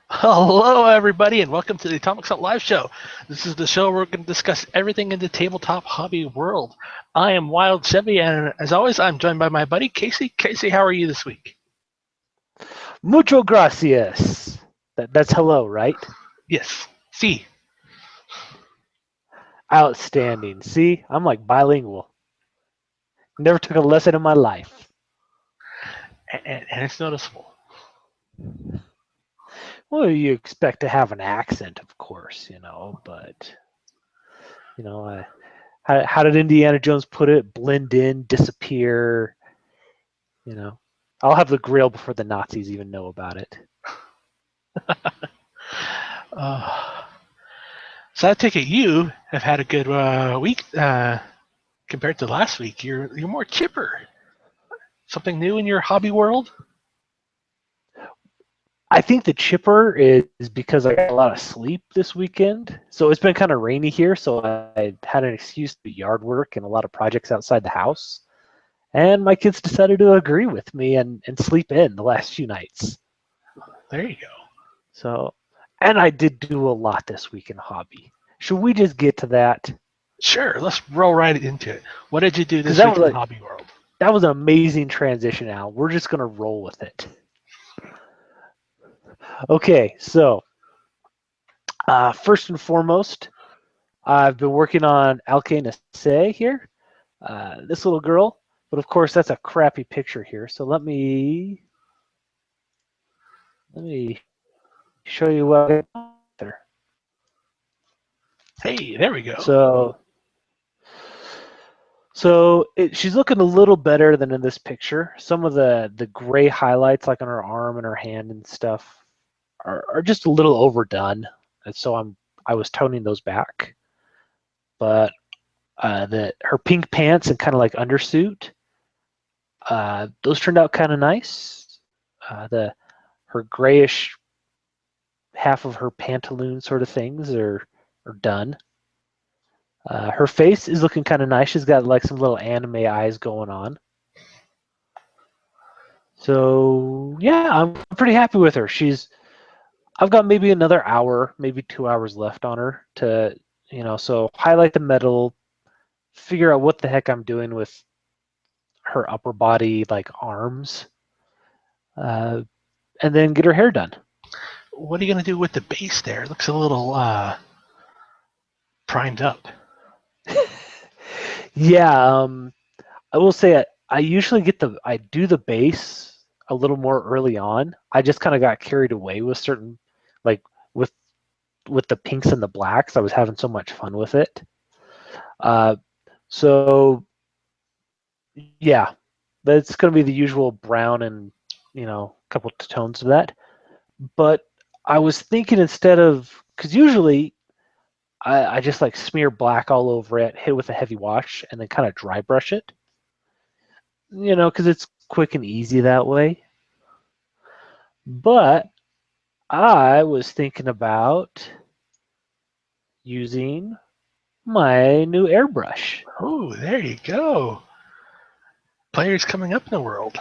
Hello, everybody, and welcome to the Atomic Salt Live Show. This is the show where we're going to discuss everything in the tabletop hobby world. I am Wild Chevy, and as always, I'm joined by my buddy Casey. Casey, how are you this week? Mucho gracias. That's hello, right? Yes. See. Outstanding. See, I'm like bilingual. Never took a lesson in my life. And it's noticeable. Well, you expect to have an accent, of course, but how did Indiana Jones put it? Blend in, disappear. You know, I'll have the grill before the Nazis even know about it. Uh, so I take it you have had a good week compared to last week. You're more chipper. Something new in your hobby world? I think the chipper is because I got a lot of sleep this weekend. So it's been kind of rainy here, so I had an excuse to do yard work and a lot of projects outside the house. And my kids decided to agree with me and sleep in the last few nights. There you go. So, and I did do a lot this week in hobby. Should we just get to that? Sure, let's roll right into it. What did you do Because this week in the hobby world? that was an amazing transition, Al. We're just gonna roll with it. Okay, so first and foremost, I've been working on Alkane Assay here. This little girl, but of course that's a crappy picture here. So let me show you what I got there. Hey, there we go. She's looking a little better than in this picture. Some of the gray highlights, like on her arm and her hand and stuff, are just a little overdone, and so I was toning those back. But her pink pants and kind of like undersuit, those turned out kind of nice. Her grayish half of her pantaloon sort of things are done. Her face is looking kind of nice. She's got like some little anime eyes going on. So yeah, I'm pretty happy with her. I've got maybe another hour, maybe 2 hours left on her to, so highlight the metal, figure out what the heck I'm doing with her upper body, like arms, and then get her hair done. What are you going to do with the base there? It looks a little primed up. Yeah, I will say I usually I do the base a little more early on. I just kind of got carried away with certain, like with the pinks and the blacks. I was having so much fun with it. So yeah, that's going to be the usual brown and a couple tones of that. But I was thinking instead of, because usually I just like smear black all over it, hit it with a heavy wash, and then kind of dry brush it. Because it's quick and easy that way. But I was thinking about using my new airbrush. Oh, there you go. Players coming up in the world.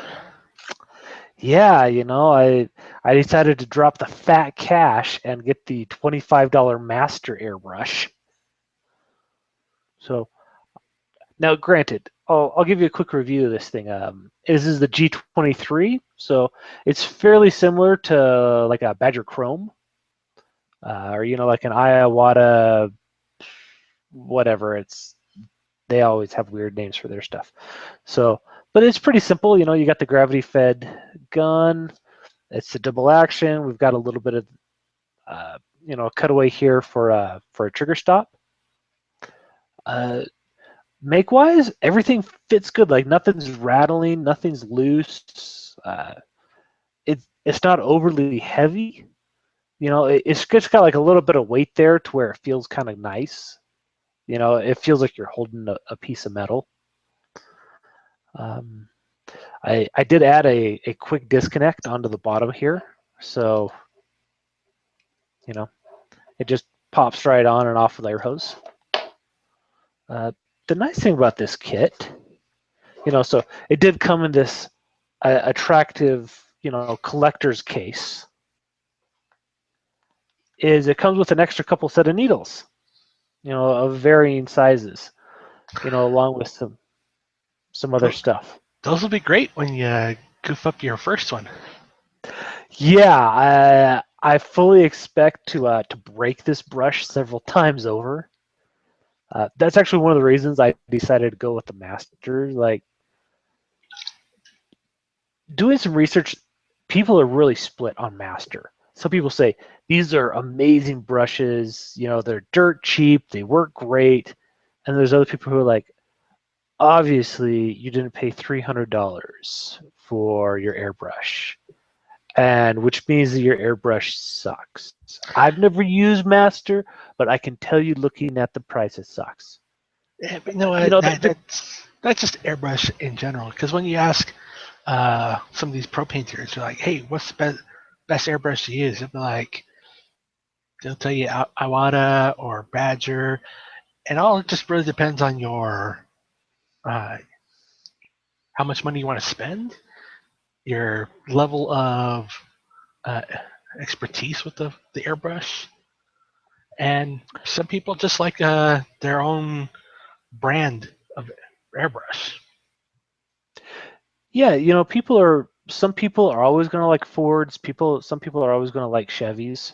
Yeah, I decided to drop the fat cash and get the $25 master airbrush. So now, granted, I'll give you a quick review of this thing. This is the G23, so it's fairly similar to like a Badger Chrome, or like an Iwata, whatever. They always have weird names for their stuff. So, but it's pretty simple. You got the gravity-fed gun. It's a double action. We've got a little bit of, a cutaway here for a trigger stop. Make-wise, everything fits good. Like nothing's rattling, nothing's loose. It's not overly heavy. It's just got like a little bit of weight there to where it feels kind of nice. It feels like you're holding a piece of metal. I did add a quick disconnect onto the bottom here, so it just pops right on and off with air hose. The nice thing about this kit, so it did come in this attractive, collector's case. is it comes with an extra couple set of needles, of varying sizes, along with some other Tho- stuff. Those will be great when you goof up your first one. Yeah, I fully expect to break this brush several times over. That's actually one of the reasons I decided to go with the master. Like, doing some research, people are really split on master. Some people say these are amazing brushes, they're dirt cheap, they work great. And there's other people who are like, obviously you didn't pay $300 for your airbrush, and which means that your airbrush sucks. I've never used master, but I can tell you looking at the price, it sucks. Yeah, but you know You what? know, That's just airbrush in general. Because when you ask some of these pro painters, they're like, "Hey, what's the best airbrush to use?" They'll tell you Iwata or Badger, and all it just really depends on your uh, how much money you want to spend, your level of uh, expertise with the airbrush, and some people just like their own brand of airbrush. yeah, some people are always going to like Fords. Some people are always going to like Chevys.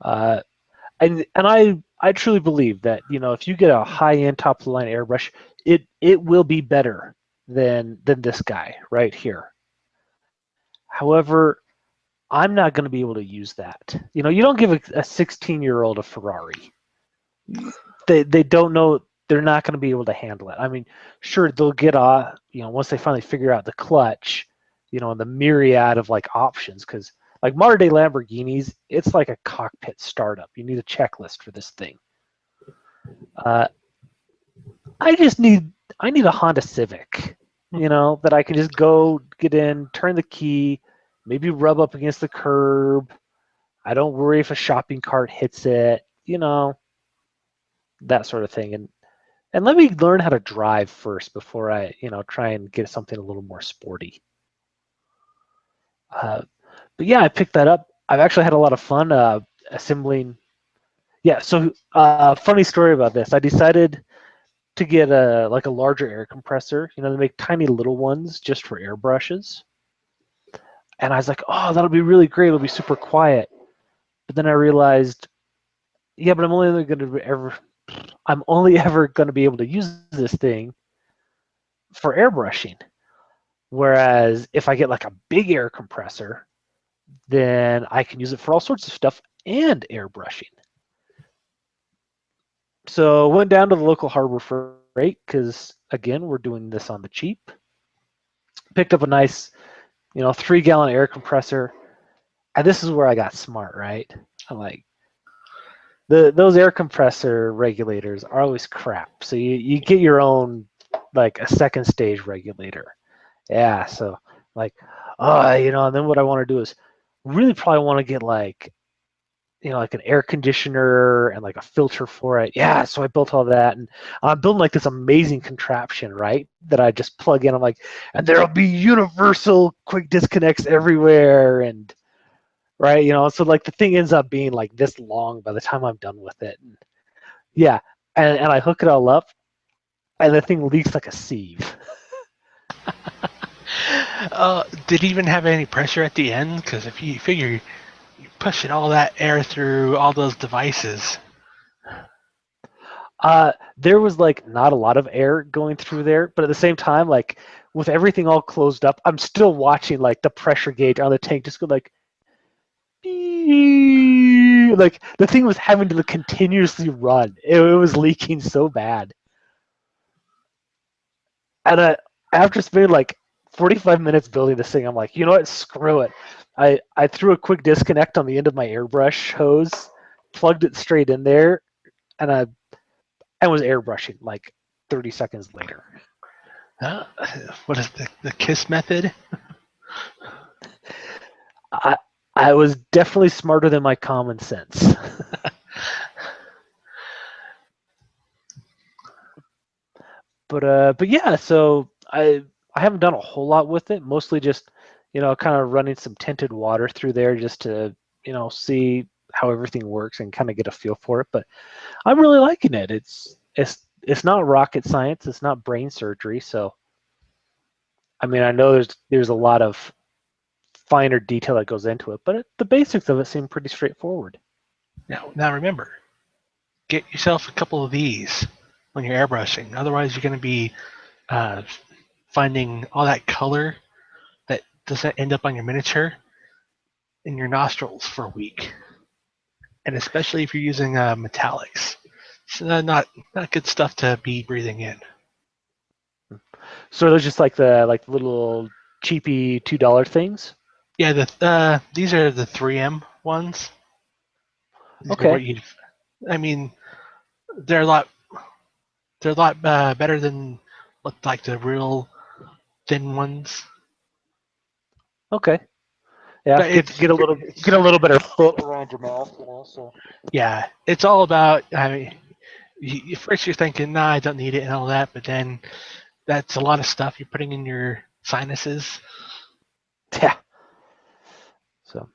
Uh, and I truly believe that if you get a high end top of the line airbrush, it will be better than this guy right here. However, I'm not going to be able to use that. You don't give a 16-year-old a Ferrari. They don't know, they're not going to be able to handle it. I mean, sure, they'll get once they finally figure out the clutch, and the myriad of like options, because like modern day Lamborghinis, it's like a cockpit startup. You need a checklist for this thing. Uh, I need a Honda Civic, that I can just go get in, turn the key, maybe rub up against the curb. I don't worry if a shopping cart hits it, that sort of thing. And let me learn how to drive first before I, try and get something a little more sporty. Uh, but yeah, I picked that up. I've actually had a lot of fun assembling. Yeah, so funny story about this. I decided to get a larger air compressor. They make tiny little ones just for airbrushes. And I was like, oh, that'll be really great. It'll be super quiet. But then I realized, yeah, but I'm only ever going to be able to use this thing for airbrushing. Whereas if I get like a big air compressor, then I can use it for all sorts of stuff and airbrushing. So went down to the local Harbor Freight because again we're doing this on the cheap. Picked up a nice, 3-gallon air compressor, and this is where I got smart, right? I'm like, those air compressor regulators are always crap. So you get your own like a second stage regulator. Yeah, so like, and then what I want to do is really probably want to get like, like an air conditioner and like a filter for it. Yeah, so I built all that, and I'm building like this amazing contraption, right? That I just plug in. I'm like, and there'll be universal quick disconnects everywhere, and right, so like the thing ends up being like this long by the time I'm done with it. And yeah, and I hook it all up, and the thing leaks like a sieve. Did it even have any pressure at the end? Because if you figure you're pushing all that air through all those devices. There was like not a lot of air going through there, but at the same time, like with everything all closed up, I'm still watching like the pressure gauge on the tank just go like, like the thing was having to continuously run. It was leaking so bad, and after spending like 45 minutes building this thing, I'm like, you know what? Screw it. I threw a quick disconnect on the end of my airbrush hose, plugged it straight in there, and I was airbrushing like 30 seconds later. Uh, what is the KISS method? I I was definitely smarter than my common sense. But yeah, so I haven't done a whole lot with it. Mostly just kind of running some tinted water through there just to see. how everything works and kind of get a feel for it. But I'm really liking it. It's not rocket science. It's not brain surgery. So I mean, I know there's a lot of finer detail that goes into it, but the basics of it seem pretty straightforward. Now remember, get yourself a couple of these when you're airbrushing. Otherwise, you're going to be uh, finding all that color that doesn't end up on your miniature in your nostrils for a week. And especially if you're using metallics, it's not good stuff to be breathing in. So those just like the little cheapy $2 things. Yeah, these are the 3M ones. These are Okay. what you. I mean, they're a lot. They're a lot better than like the real thin ones. Okay. Yeah. But Get a little better fit around your mouth, So. yeah, it's all about. I mean, first you're thinking, nah, I don't need it and all that, but then that's a lot of stuff you're putting in your sinuses. Yeah. So.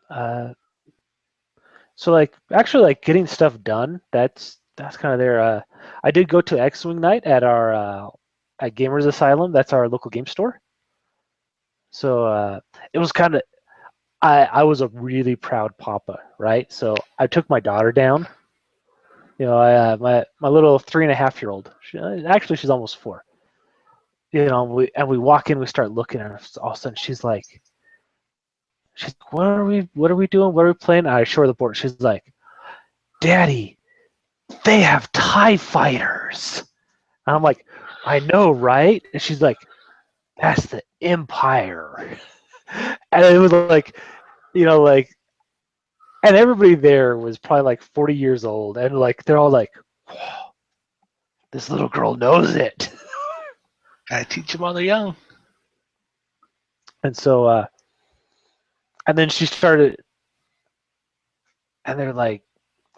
Uh. So actually getting stuff done. That's kind of there. I did go to X-Wing night at our at Gamers Asylum. That's our local game store. So it was kind of I was a really proud papa, right? So I took my daughter down. My little 3.5-year-old. Actually, she's almost 4. We walk in, we start looking at her. All of a sudden, she's like, what are we doing? What are we playing? And I show her the board. She's like, Daddy, they have TIE fighters. And I'm like, I know, right? And she's like, that's the Empire. And it was like, and everybody there was probably like 40 years old, and they're all like, whoa, this little girl knows it. Gotta teach them while they're young. And so, and then she started, and they're like,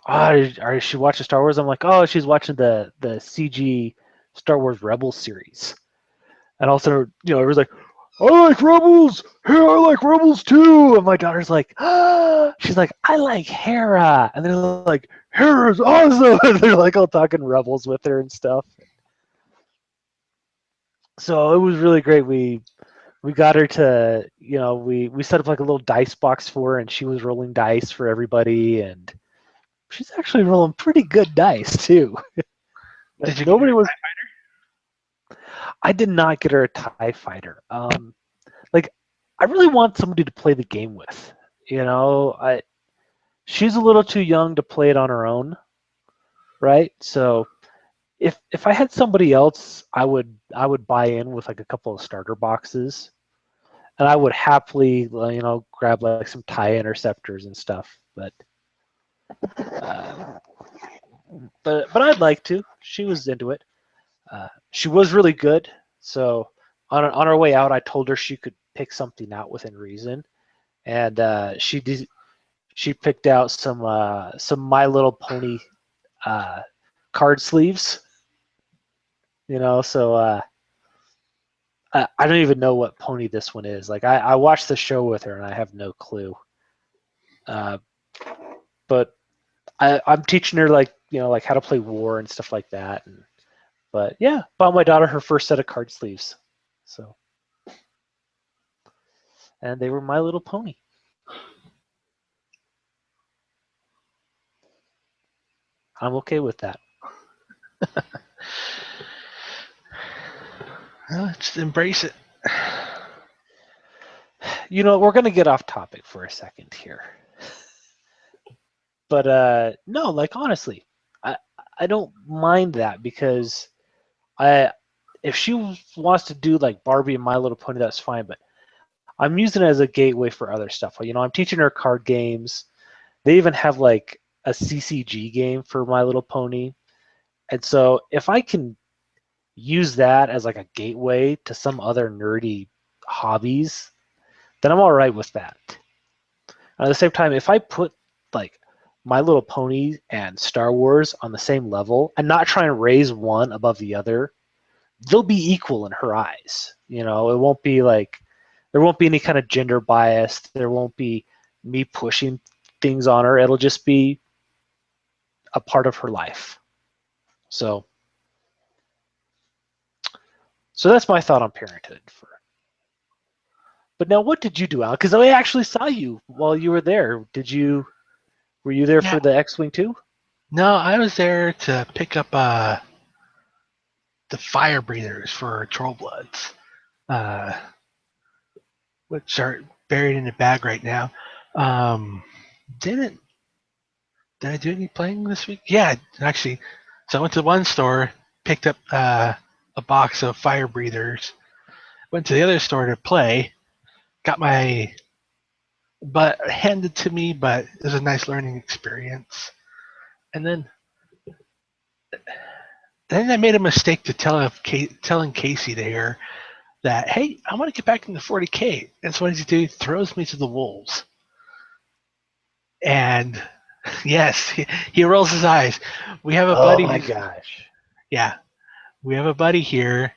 oh, is she watching Star Wars? I'm like, oh, she's watching the CG Star Wars Rebels series. And all of a sudden, everyone's like, I like Rebels. Hey, I like Rebels too. And my daughter's like, she's like, I like Hera. And they're like, Hera's awesome. And they're like all talking Rebels with her and stuff. So it was really great. We got her to, we set up like a little dice box for her, and she was rolling dice for everybody, and she's actually rolling pretty good dice too. Did you Nobody was. I did not get her a TIE fighter. I really want somebody to play the game with. She's a little too young to play it on her own, right? So if I had somebody else, I would buy in with like a couple of starter boxes, and I would happily grab like some TIE interceptors and stuff. But I'd like to. She was into it. She was really good. So on our way out, I told her she could pick something out within reason, and she picked out some My Little Pony card sleeves. So I don't even know what pony this one is. Like I watched the show with her and I have no clue. But I'm teaching her like how to play war and stuff like that. But yeah, bought my daughter her first set of card sleeves. So, and they were My Little Pony. I'm okay with that. Well, just embrace it. We're gonna get off topic for a second here. But no, honestly, I don't mind that, because if she wants to do like Barbie and My Little Pony, that's fine. But I'm using it as a gateway for other stuff. I'm teaching her card games. They even have like a CCG game for My Little Pony. And so if I can use that as like a gateway to some other nerdy hobbies, then I'm all right with that. And at the same time, if I put like My Little Pony and Star Wars on the same level and not try and raise one above the other, they'll be equal in her eyes. It won't be like, there won't be any kind of gender bias. There won't be me pushing things on her. It'll just be a part of her life. So that's my thought on parenthood. But now, what did you do, Al? Because I actually saw you while you were there. Were you there Yeah. for the X-Wing too? No, I was there to pick up the fire breathers for Troll Bloods, uh, which are buried in a bag right now. Um, didn't did I do any playing this week? Yeah, actually. So I went to one store, picked up a box of fire breathers, went to the other store to play, got my butt handed to me, but it was a nice learning experience. And then I made a mistake to telling Casey there that, hey, I want to get back into 40K. And so what does he do? He throws me to the wolves. And yes, he rolls his eyes. We have a Oh buddy. my gosh. Yeah, we have a buddy here.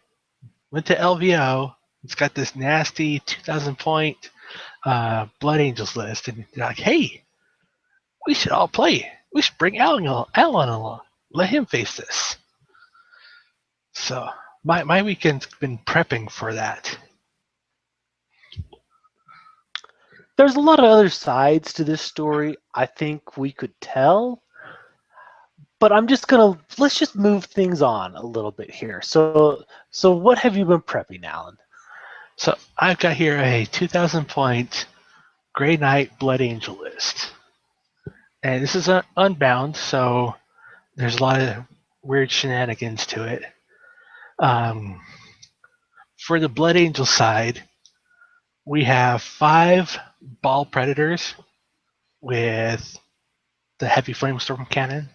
Went to LVO. It's got this nasty 2,000 point Blood Angels list, and they're like, "Hey, we should all play. We should bring Alan along. Let him face this." So my weekend's been prepping for that. There's a lot of other sides to this story I think we could tell, but let's just move things on a little bit here. So what have you been prepping, Alan? So I've got here a 2,000 point Grey Knight Blood Angel list, and this is unbound, so there's a lot of weird shenanigans to it. Um, for the Blood Angel side, we have 5 ball predators with the heavy flamestorm cannon.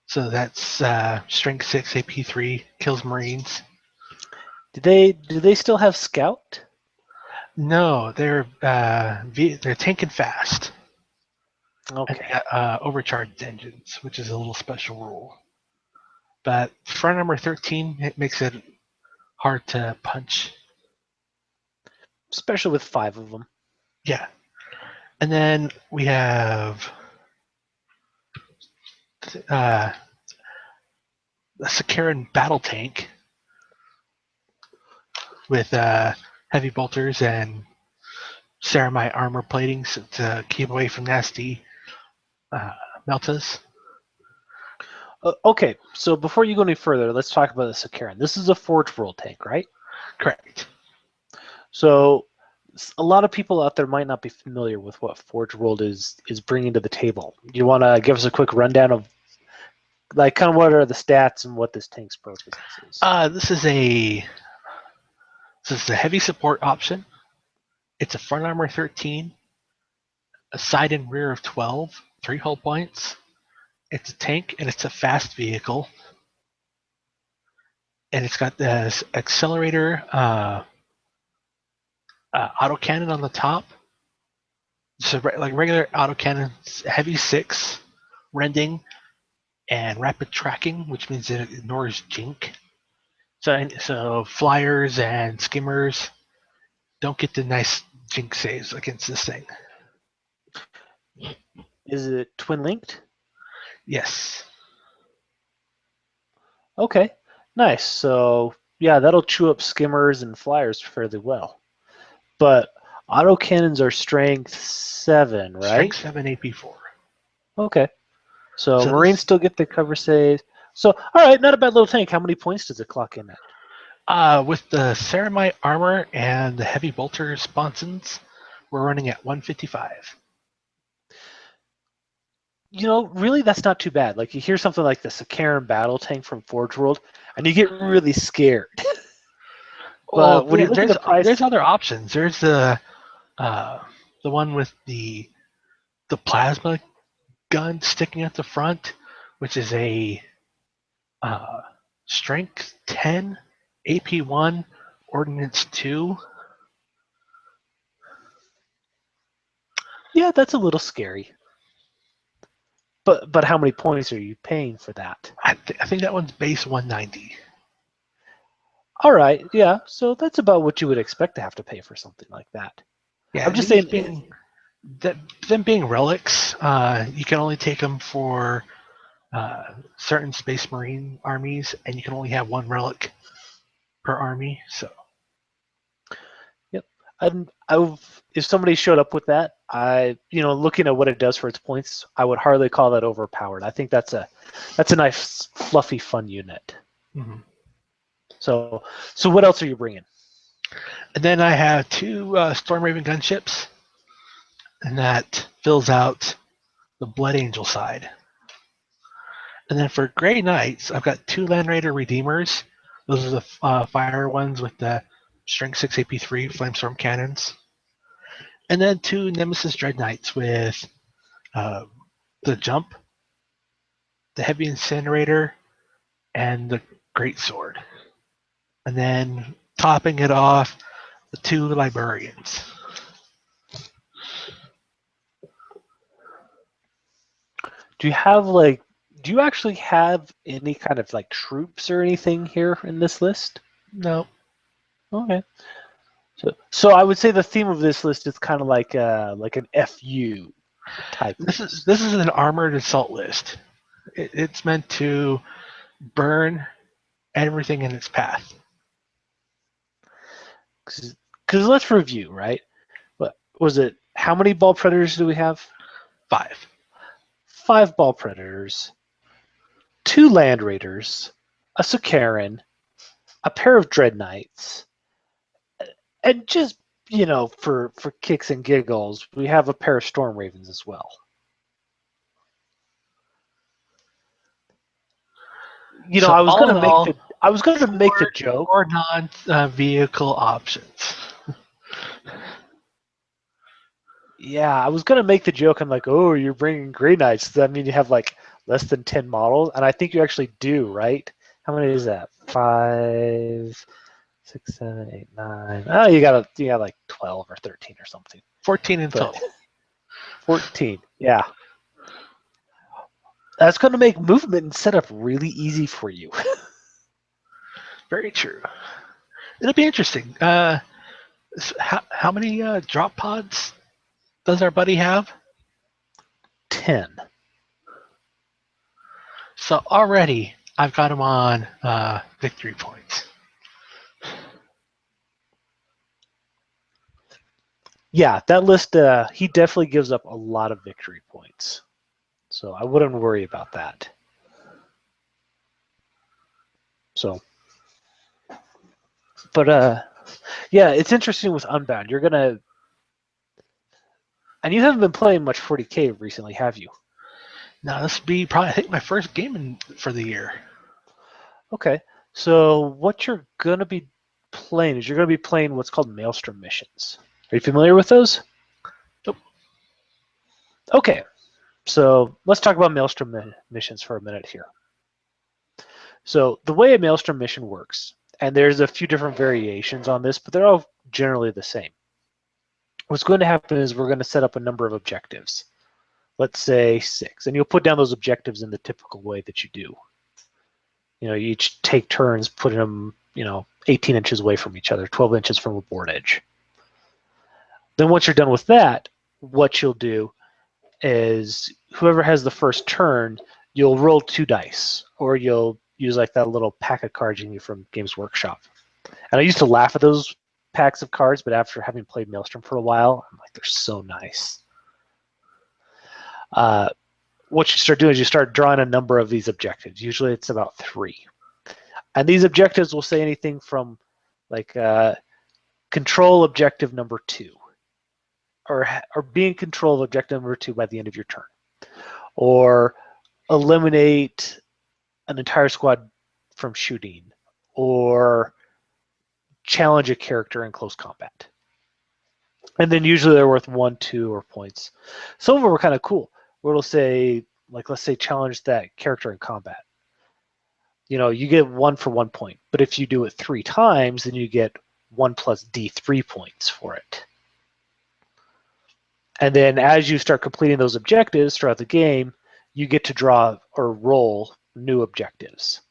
So that's strength 6, AP 3, kills Marines. Do they still have Scout? No, they're tanking fast. And they Okay. got overcharged engines, which is a little special rule. But front armor 13, it makes it hard to punch. Especially with 5 of them. Yeah. And then we have a Sakaran battle tank with heavy bolters and ceramite armor platings to keep away from nasty uh, meltas. Okay, so before you go any further, let's talk about the Sakaran. This is a Forge World tank, right? Correct. So a lot of people out there might not be familiar with what Forge World is bringing to the table. You want to give us a quick rundown of like kind of what are the stats and what this tank's purpose is? This is a heavy support option. It's a front armor 13, a side and rear of 12, 3 hull points. It's a tank and it's a fast vehicle. And it's got this accelerator autocannon on the top. So like regular autocannon, heavy 6, rending, and rapid tracking, which means it ignores jink. So flyers and skimmers don't get the nice jink saves against this thing. Is it twin linked? Yes. Okay, nice. So yeah, that'll chew up skimmers and flyers fairly well. But autocannons are strength 7, right? Strength 7, AP 4. Okay. So So Marines this, still get the cover saves. So all right, not a bad little tank. How many points does it clock in at? with the ceramite armor and the heavy bolter sponsons, we're running at 155. You know, really, that's not too bad. Like you hear something like the Sakaran battle tank from Forge World, and you get really scared. Well, But when you look at the price, there's other options. There's the one with the plasma gun sticking at the front, which is a uh, strength 10, AP 1, ordnance 2. yeah, that's a little scary. But how many points are you paying for that? I think that one's base 190. All right, yeah, so that's about what you would expect to have to pay for something like that. Yeah, I'm just saying, that them being relics, you can only take them for certain Space Marine armies, and you can only have one relic per army. So Yep. If somebody showed up with that, looking at what it does for its points, I would hardly call that overpowered. I think that's a nice, fluffy, fun unit. mhm. So what else are you bringing? And then I have two Storm Raven gunships, and that fills out the Blood Angel side. And then for Grey Knights, I've got two Land Raider Redeemers. Those are the fire ones with the Strength 6 AP3 Flamestorm cannons. And then two Nemesis Dread Knights with uh, the Jump, the Heavy Incinerator, and the Great Sword. And then topping it off, the two Librarians. Do you actually have any kind of like troops or anything here in this list? No. Okay. So I would say the theme of this list is kind of like an FU type list. This is an armored assault list. It's meant to burn everything in its path. Because let's review, right? What was it? How many ball predators do we have? 5. 5 ball predators, 2 land raiders, a Sakaran, a pair of dread knights, and just for kicks and giggles, we have a pair of storm ravens as well. So I was all gonna in make all, the joke. Or non-vehicle options. Yeah, I was gonna make the joke. I'm like, oh, you're bringing Grey Knights. Does that mean you have like less than 10 models? And I think you actually do, right? How many is that? 5, 6, 7, 8, 9. Oh, you got like 12 or 13 or something. 14 in But total. 14, yeah. That's gonna make movement and setup really easy for you. Very true. It'll be interesting. How many drop pods does our buddy have? 10. So already I've got him on victory points. Yeah, that list, he definitely gives up a lot of victory points. So I wouldn't worry about that. So, but yeah, it's interesting with Unbound. And you haven't been playing much 40K recently, have you? Now this will be probably I think my first game for the year. Okay, so what you're gonna be playing is you're gonna be playing what's called Maelstrom missions. Are you familiar with those? Nope. Okay, so let's talk about Maelstrom missions for a minute here. So the way a Maelstrom mission works, and there's a few different variations on this, but they're all generally the same. What's going to happen is we're going to set up a number of objectives. Let's say 6, and you'll put down those objectives in the typical way that you do. You each take turns putting them, 18 inches away from each other, 12 inches from a board edge. Then once you're done with that, what you'll do is whoever has the first turn, you'll roll 2 dice, or you'll use like that little pack of cards you get from Games Workshop. And I used to laugh at those packs of cards, but after having played Maelstrom for a while, I'm like, they're so nice. What you start doing is you start drawing a number of these objectives. Usually it's about 3. And these objectives will say anything from like control objective number 2, or be in control of objective number 2 by the end of your turn, or eliminate an entire squad from shooting, or challenge a character in close combat. And then usually they're worth 1, 2, or points. Some of them are kind of cool, where it'll say, like, let's say challenge that character in combat. You get 1 for 1 point, but if you do it 3 times, then you get 1 plus D3 points for it. And then as you start completing those objectives throughout the game, you get to draw or roll new objectives.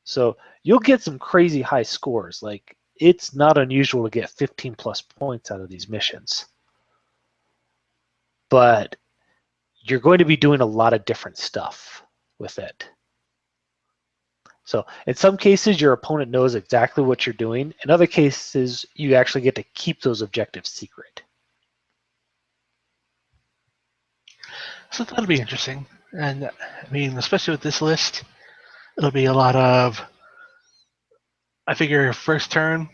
So you'll get some crazy high scores. Like, it's not unusual to get 15 plus points out of these missions. but you're going to be doing a lot of different stuff with it. So in some cases, your opponent knows exactly what you're doing. In other cases, you actually get to keep those objectives secret. So that'll be interesting. And I mean, especially with this list, it'll be a lot of, I figure, first turn,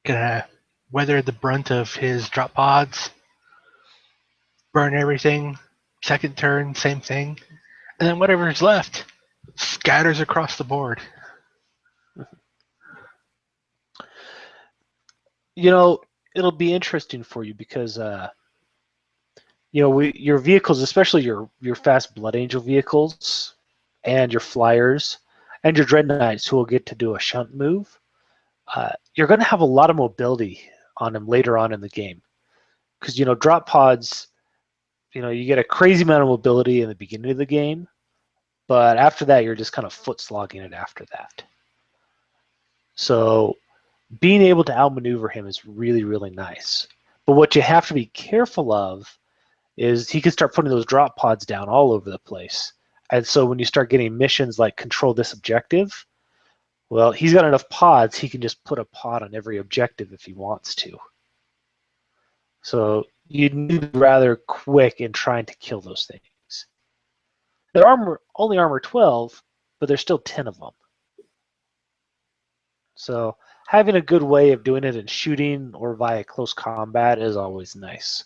gonna weather the brunt of his drop pods, burn everything. Second turn, same thing. And then whatever's left scatters across the board. You know, it'll be interesting for you because your vehicles, especially your fast Blood Angel vehicles and your flyers and your Dread Knights who will get to do a shunt move, you're going to have a lot of mobility on them later on in the game. Because, drop pods, you get a crazy amount of mobility in the beginning of the game, but after that, you're just kind of foot slogging it after that. So being able to outmaneuver him is really, really nice. But what you have to be careful of is he can start putting those drop pods down all over the place. And so when you start getting missions like control this objective, well, he's got enough pods, he can just put a pod on every objective if he wants to. So you need to be rather quick in trying to kill those things. They're only armor 12, but there's still 10 of them. So having a good way of doing it in shooting or via close combat is always nice.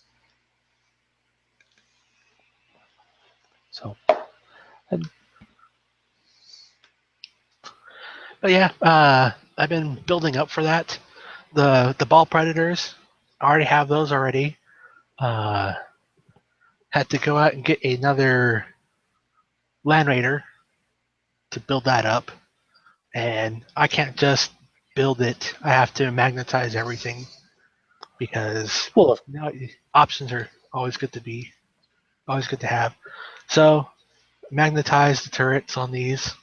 So, But yeah, I've been building up for that. The ball predators, I already have those already. Had to go out and get another land raider to build that up, and I can't just build it. I have to magnetize everything because options are always good to have. So magnetize the turrets on these.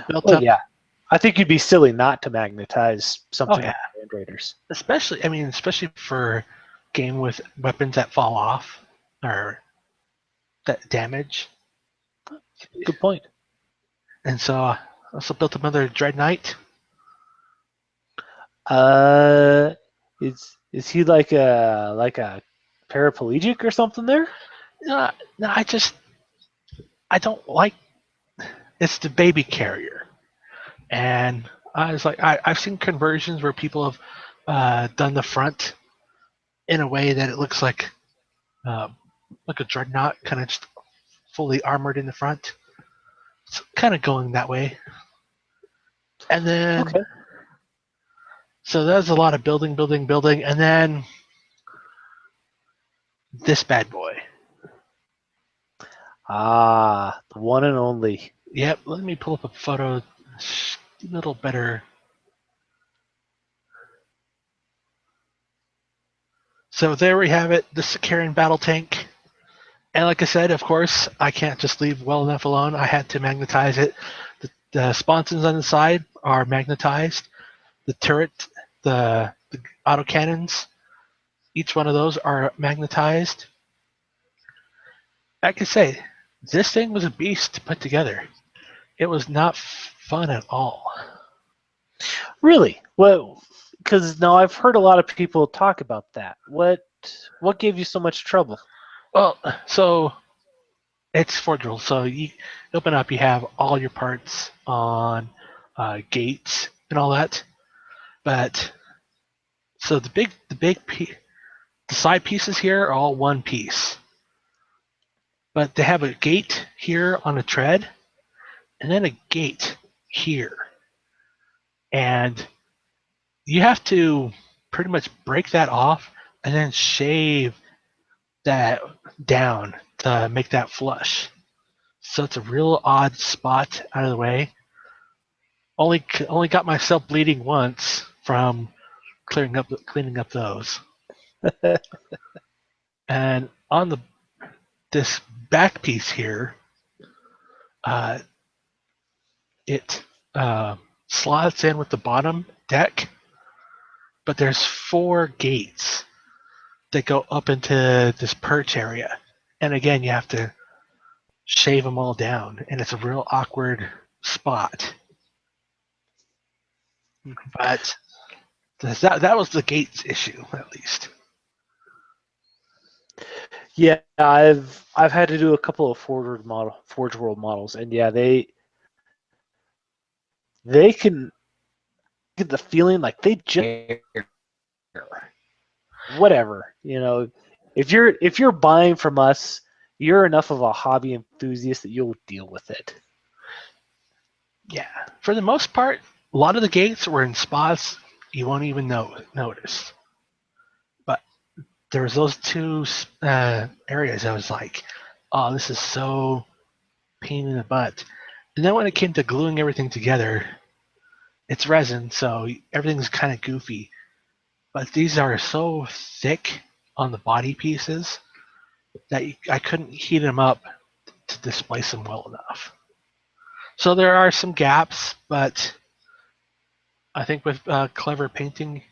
Built well, up. yeah. I think you'd be silly not to magnetize something Oh yeah. like Land Raiders. Especially for game with weapons that fall off or that damage. Good point. And so I also built another Dread Knight. Is he like a paraplegic or something there? No, I don't like. It's the baby carrier, and I was like, I've seen conversions where people have done the front in a way that it looks uh, like a dreadnought, kind of just fully armored in the front. It's kind of going that way. And then, Okay. so that's a lot of building, and then this bad boy. Ah, the one and only. Yep, let me pull up a photo, a little better. So there we have it, the Sicarian battle tank. And like I said, of course, I can't just leave well enough alone. I had to magnetize it. The sponsons on the side are magnetized. The turret, the autocannons, each one of those are magnetized. Like I say, this thing was a beast to put together. It was not fun at all. Really? Well, because now I've heard a lot of people talk about that. What gave you so much trouble? Well, so it's forgeable. So you open up, you have all your parts on gates and all that. But so the side pieces here are all one piece, but they have a gate here on a tread, and then a gate here, and you have to pretty much break that off and then shave that down to make that flush. So it's a real odd spot out of the way. Only got myself bleeding once from cleaning up those. And on this back piece here, uh, it slots in with the bottom deck, but there's 4 gates that go up into this perch area. And again, you have to shave them all down, and it's a real awkward spot. But that was the gates issue, at least. Yeah, I've had to do a couple of Forge World models, and yeah, they can get the feeling like they just whatever, if you're buying from us, you're enough of a hobby enthusiast that you'll deal with it. Yeah, for the most part, a lot of the gates were in spots you won't even notice. But there was those two areas I was like, oh, this is so pain in the butt. And then when it came to gluing everything together, it's resin, so everything's kind of goofy. But these are so thick on the body pieces that I couldn't heat them up to displace them well enough. So there are some gaps, but I think with clever painting,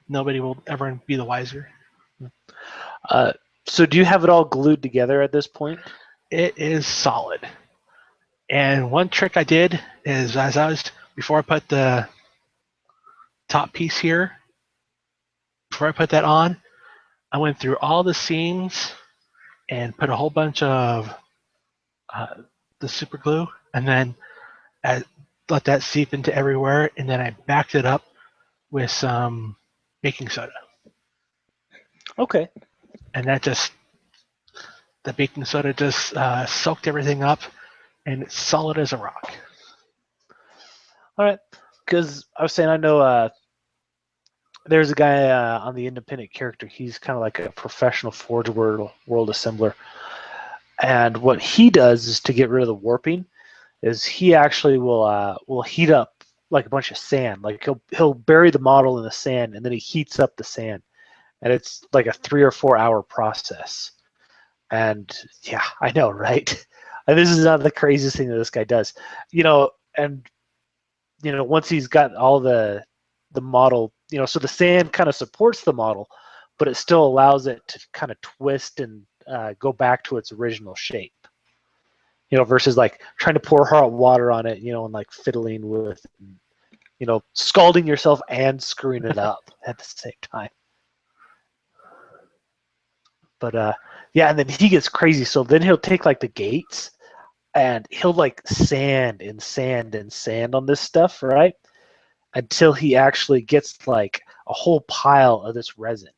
nobody will ever be the wiser. So do you have it all glued together at this point? It is solid. And one trick I did is before I put the top piece here, before I put that on, I went through all the seams and put a whole bunch of the super glue, and then let that seep into everywhere, and then I backed it up with some baking soda. Okay. And the baking soda just soaked everything up, and it's solid as a rock. All right. Because I was saying, I know there's a guy on the independent character. He's kind of like a professional Forge World assembler. And what he does is to get rid of the warping, is he actually will heat up like a bunch of sand. Like he'll bury the model in the sand, and then he heats up the sand, and it's like a 3 or 4 hour process. And yeah, I know, right? And this is not the craziest thing that this guy does, and once he's got all the model, so the sand kind of supports the model, but it still allows it to kind of twist and go back to its original shape. Versus like trying to pour hot water on it, and like fiddling with, scalding yourself and screwing it up at the same time. But yeah, and then he gets crazy. So then he'll take like the gates and he'll like sand and sand and sand on this stuff, right? Until he actually gets like a whole pile of this resin.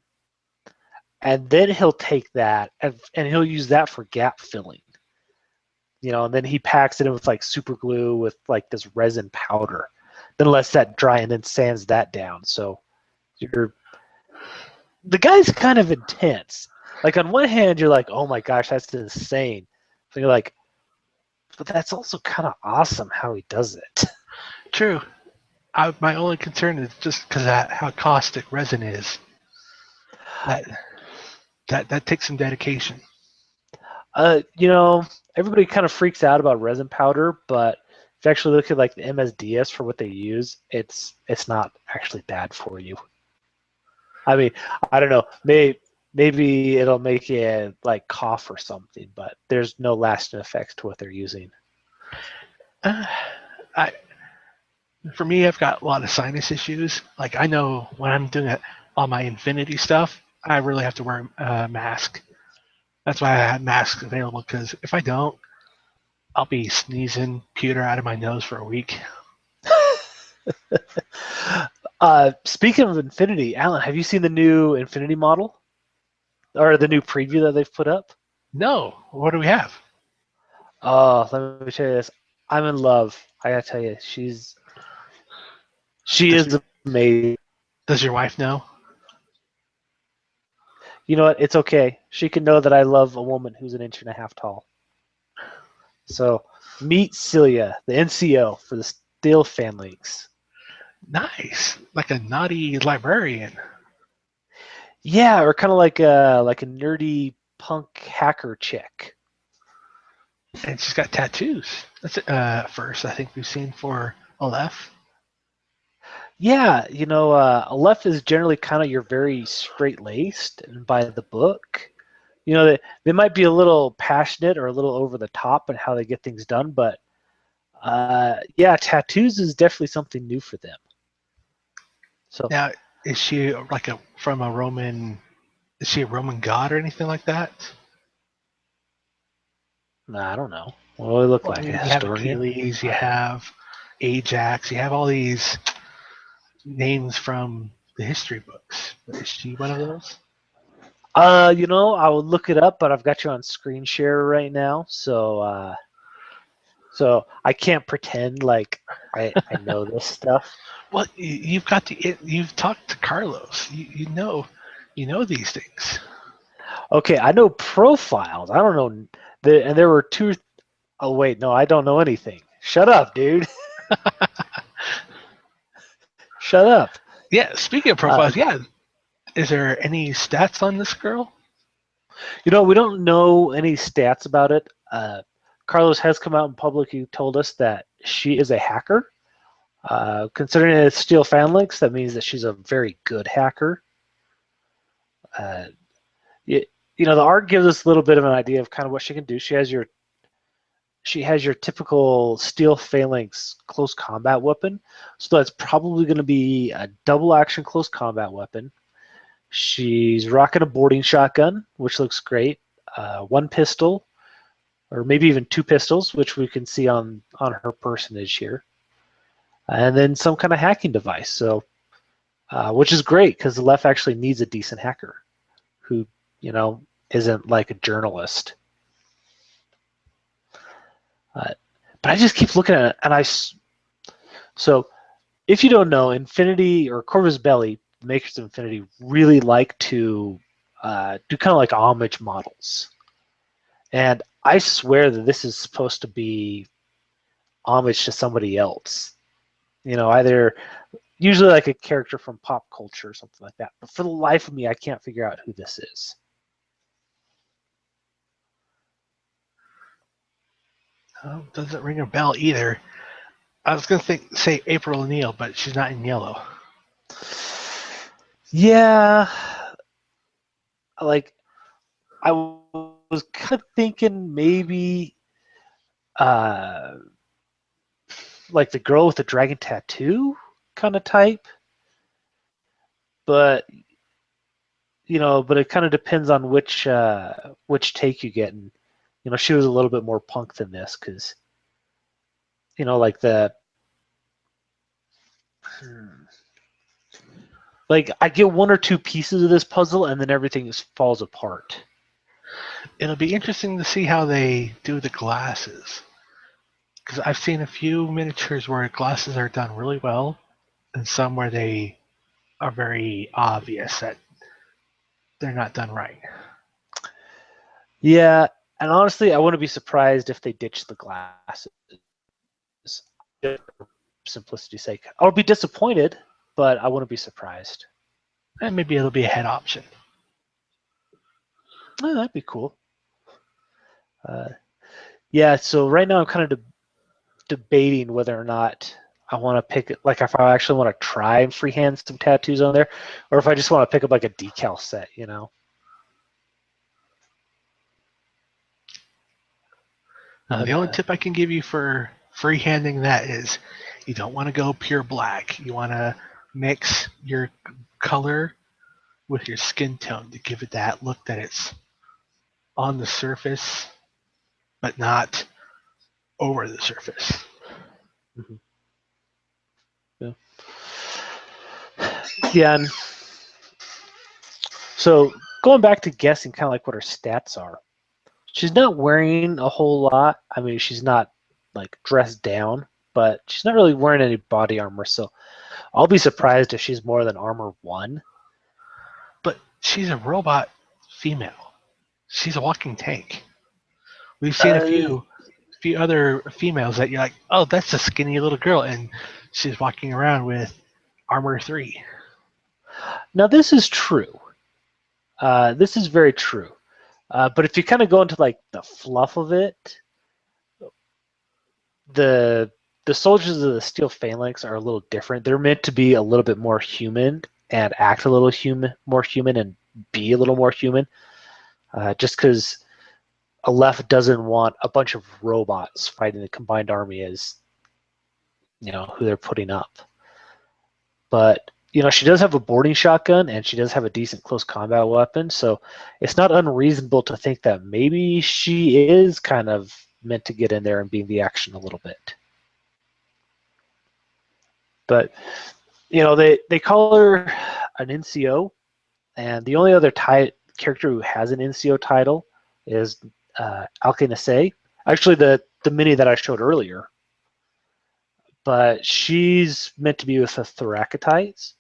And then he'll take that and he'll use that for gap filling. And then he packs it in with like super glue with like this resin powder. Then lets that dry and then sands that down. So the guy's kind of intense. Like on one hand, you're like, oh my gosh, that's insane. So you're like, but that's also kind of awesome how he does it. True. My only concern is just because of how caustic resin is. That takes some dedication. Everybody kind of freaks out about resin powder, but if you actually look at like the MSDS for what they use, it's not actually bad for you. I mean, I don't know. Maybe it'll make you like cough or something, but there's no lasting effects to what they're using. For me, I've got a lot of sinus issues. Like I know when I'm doing all my Infinity stuff, I really have to wear a mask. That's why I have masks available, because if I don't, I'll be sneezing pewter out of my nose for a week. Speaking of Infinity, Alan, have you seen the new Infinity model? Or the new preview that they've put up? No. What do we have? Oh, let me tell you this. I'm in love. I gotta tell you, she is amazing. Does your wife know? You know what? It's okay. She can know that I love a woman who's an inch and a half tall. So meet Celia, the NCO for the Steel Fanlings. Nice. Like a naughty librarian. Yeah, or kind of like a nerdy punk hacker chick. And she's got tattoos. That's first I think we've seen for Aleph. Yeah, Aleph is generally kind of your very straight-laced and by the book. They might be a little passionate or a little over the top in how they get things done, but yeah, tattoos is definitely something new for them. So Now, is she like a from a Roman? Is she a Roman god or anything like that? I don't know. What do they look Well, I like? A mean, you have historian? Achilles, you have Ajax, you have all these names from the history books. Is she one of those? I would look it up, but I've got you on screen share right now, so I can't pretend like I know this stuff. Well, you've got you've talked to Carlos. You know these things. Okay, I know profiles. I don't know. And there were two. Oh wait, no, I don't know anything. Shut up, dude. Shut up. Yeah. Speaking of Uh, profiles, yeah. Is there any stats on this girl? we don't know any stats about it. Carlos has come out in public. He told us that she is a hacker. Considering it's Steel Phalanx, that means that she's a very good hacker. Uh, you, the art gives us a little bit of an idea of kind of what she can do. She has your typical Steel Phalanx close combat weapon, so that's probably going to be a double action close combat weapon. She's rocking a boarding shotgun, which looks great. One pistol, or maybe even two pistols, which we can see on her personage here, and then some kind of hacking device. So, which is great because the left actually needs a decent hacker who isn't like a journalist. Uh, but I just keep looking at it, and so if you don't know, Infinity or Corvus Belli, the makers of Infinity, really like to do kind of like homage models. And I swear that this is supposed to be homage to somebody else. Either usually like a character from pop culture or something like that. But for the life of me, I can't figure out who this is. Oh, doesn't ring a bell either. I was gonna say April O'Neil, but she's not in yellow. Yeah, like I was kind of thinking maybe uh, like the girl with the dragon tattoo kind of type, but it kind of depends on which take you get. And she was a little bit more punk than this because like like I get one or two pieces of this puzzle and then everything just falls apart. It'll be interesting to see how they do the glasses, because I've seen a few miniatures where glasses are done really well, and some where they are very obvious that they're not done right. Yeah, and honestly, I wouldn't be surprised if they ditch the glasses. Simplicity's sake, I'll be disappointed, but I wouldn't be surprised. And maybe it'll be a head option. That'd be cool. Yeah, so right now I'm kind of debating whether or not I want to pick it, like if I actually want to try and freehand some tattoos on there, or if I just want to pick up like a decal set. The only tip I can give you for freehanding that is you don't want to go pure black. You want to mix your color with your skin tone to give it that look that it's on the surface, but not over the surface. Mm-hmm. Yeah. Yeah, and so going back to guessing kind of like what her stats are, she's not wearing a whole lot. I mean, she's not like dressed down, but she's not really wearing any body armor. So I'll be surprised if she's more than armor 1. But she's a robot female. She's a walking tank. We've seen a Uh, few other females that you're like, oh, that's a skinny little girl, and she's walking around with armor 3. Now this is true. This is very true. But if you kind of go into like the fluff of it, the the soldiers of the Steel Phalanx are a little different. They're meant to be a little bit more human and act a little more human and be a little more human. Just because Aleph doesn't want a bunch of robots fighting the combined army as who they're putting up. But she does have a boarding shotgun and she does have a decent close combat weapon, so it's not unreasonable to think that maybe she is kind of meant to get in there and be in the action a little bit. But they call her an NCO, and the only other character who has an NCO title is Alkanase. Actually, the mini that I showed earlier. But she's meant to be with the Thoracites.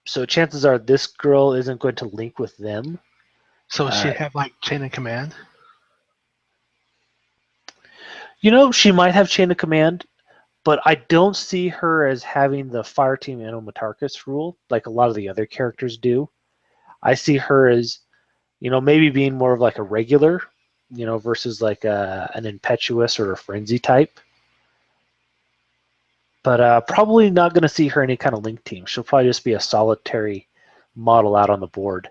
So chances are this girl isn't going to link with them. So she'd have like chain of command? She might have chain of command, but I don't see her as having the Fireteam Anomatarchus rule like a lot of the other characters do. I see her as, maybe being more of like a regular, versus like an impetuous or a frenzy type. But probably not going to see her any kind of link team. She'll probably just be a solitary model out on the board,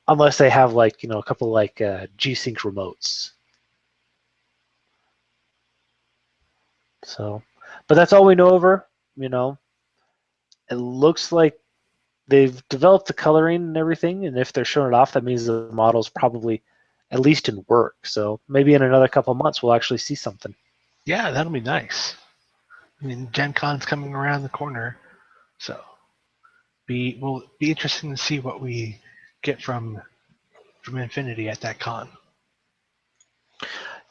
unless they have like a couple like G-Sync remotes. So, but that's all we know of her. It looks like they've developed the coloring and everything, and if they're showing it off, that means the model's probably at least in work. So maybe in another couple of months we'll actually see something. Yeah, that'll be nice. I mean, Gen Con's coming around the corner, so will be interesting to see what we get from Infinity at that con.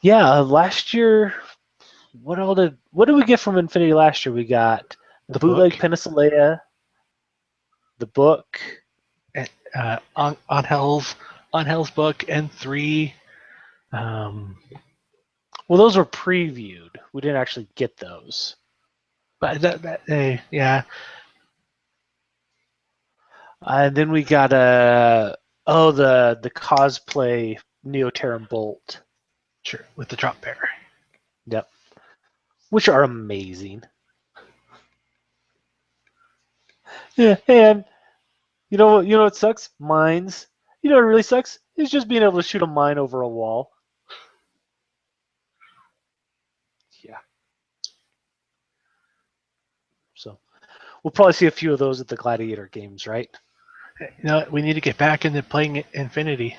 Yeah, last year, what did we get from Infinity last year? We got the bootleg Penicillaea, the book, and, Angel's book, and 3. Well, those were previewed. We didn't actually get those. But yeah. And then we got the cosplay Neoterran Bolt. Sure, with the drop bear. Yep. Which are amazing. Yeah, and you know what sucks? Mines. You know what really sucks? Is just being able to shoot a mine over a wall. Yeah. So we'll probably see a few of those at the Gladiator games, right? We need to get back into playing Infinity.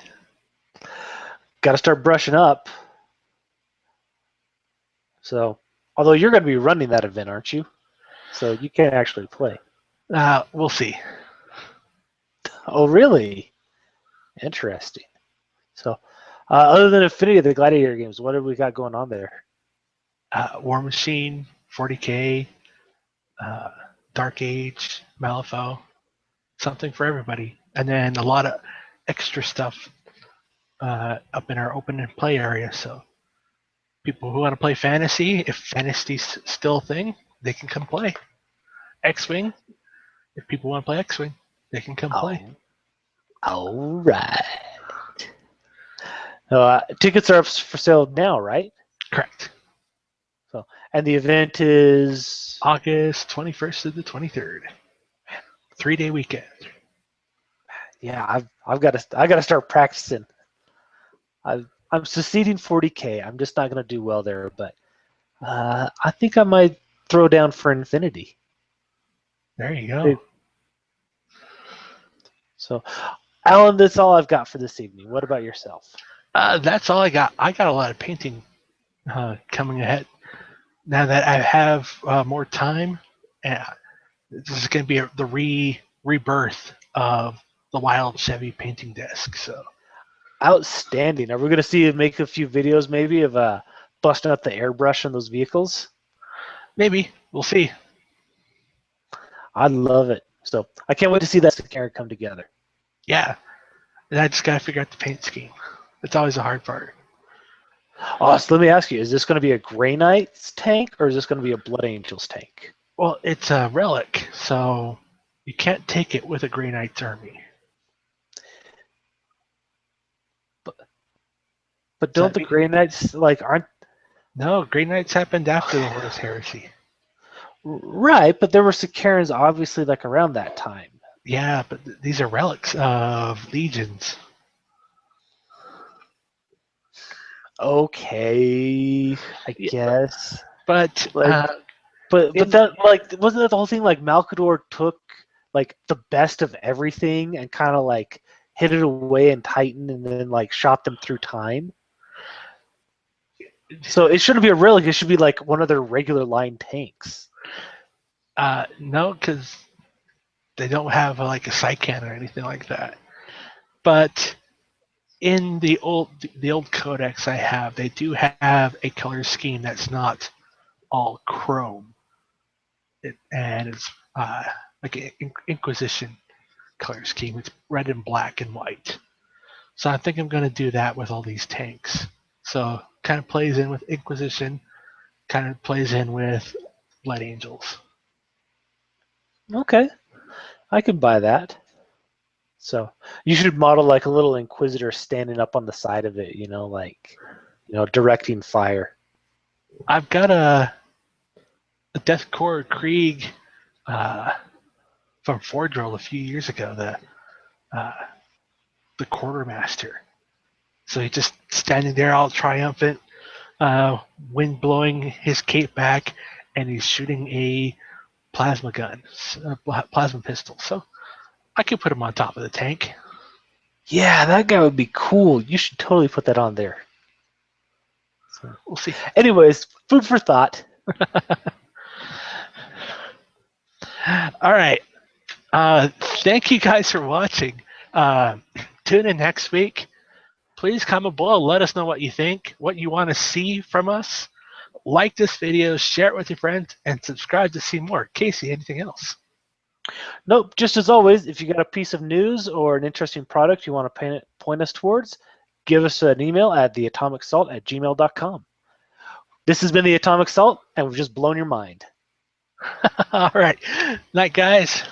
Got to start brushing up. So, although you're going to be running that event, aren't you? So you can't actually play. We'll see. Oh, really? Interesting. So, other than Infinity of the Gladiator games, what have we got going on there? War Machine, 40K, Dark Age, Malifaux, something for everybody. And then a lot of extra stuff up in our open and play area. So people who want to play fantasy, if fantasy's still a thing, they can come play. X-Wing, if people want to play X-Wing, they can come play. All right. Tickets are up for sale now, right? Correct. So, and the event is August 21st to the 23rd. 3-day weekend. Yeah, I got to start practicing. I'm succeeding 40K. I'm just not going to do well there, but I think I might throw down for Infinity. There you go. So, Alan, that's all I've got for this evening. What about yourself? That's all I got. I got a lot of painting coming ahead. Now that I have more time, this is going to be the rebirth of the Wild Chevy painting desk. So outstanding. Are we going to see you make a few videos maybe of busting out the airbrush on those vehicles? Maybe. We'll see. I love it. So I can't wait to see that character come together. Yeah. And I just got to figure out the paint scheme. It's always a hard part. Oh, so let me ask you, is this going to be a Grey Knight's tank or is this going to be a Blood Angels tank? Well, it's a relic, so you can't take it with a Grey Knight's army. But don't the Grey Knights, like, aren't No, Grey Knights happened after the Horus Heresy. Right, but there were Sicarans obviously like around that time. Yeah, but these are relics of legions. Okay, I Yeah, guess. but Like, but in that like wasn't that the whole thing? Like Malkador took like the best of everything and kind of like hid it away in Titan, and then like shot them through time. So it shouldn't be a relic. It should be like one of their regular line tanks. no, because they don't have like a Psycan or anything like that. But in the old codex I have, they do have a color scheme that's not all chrome, and it's like an Inquisition color scheme. It's red and black and white. So I think I'm going to do that with all these tanks. So kind of plays in with Inquisition, kind of plays in with Blood Angels. Okay, I can buy that. So you should model like a little Inquisitor standing up on the side of it, like directing fire. I've got a Death Corps Krieg uh, from Fordril a few years ago, uh, the quartermaster. So he's just standing there all triumphant, wind blowing his cape back, and he's shooting a plasma gun, a plasma pistol. So I could put him on top of the tank. Yeah, that guy would be cool. You should totally put that on there. So, We'll see. anyways, food for thought. All right. Thank you guys for watching. Uh, Tune in next week. Please comment below. Let us know what you think, what you want to see from us. Like this video, share it with your friends, and subscribe to see more. Casey, anything else? Nope, just as always, if you got a piece of news or an interesting product you want to point us towards, give us an email at theatomicsalt@gmail.com. This has been the Atomic Salt, and we've just blown your mind. All right. Night, guys.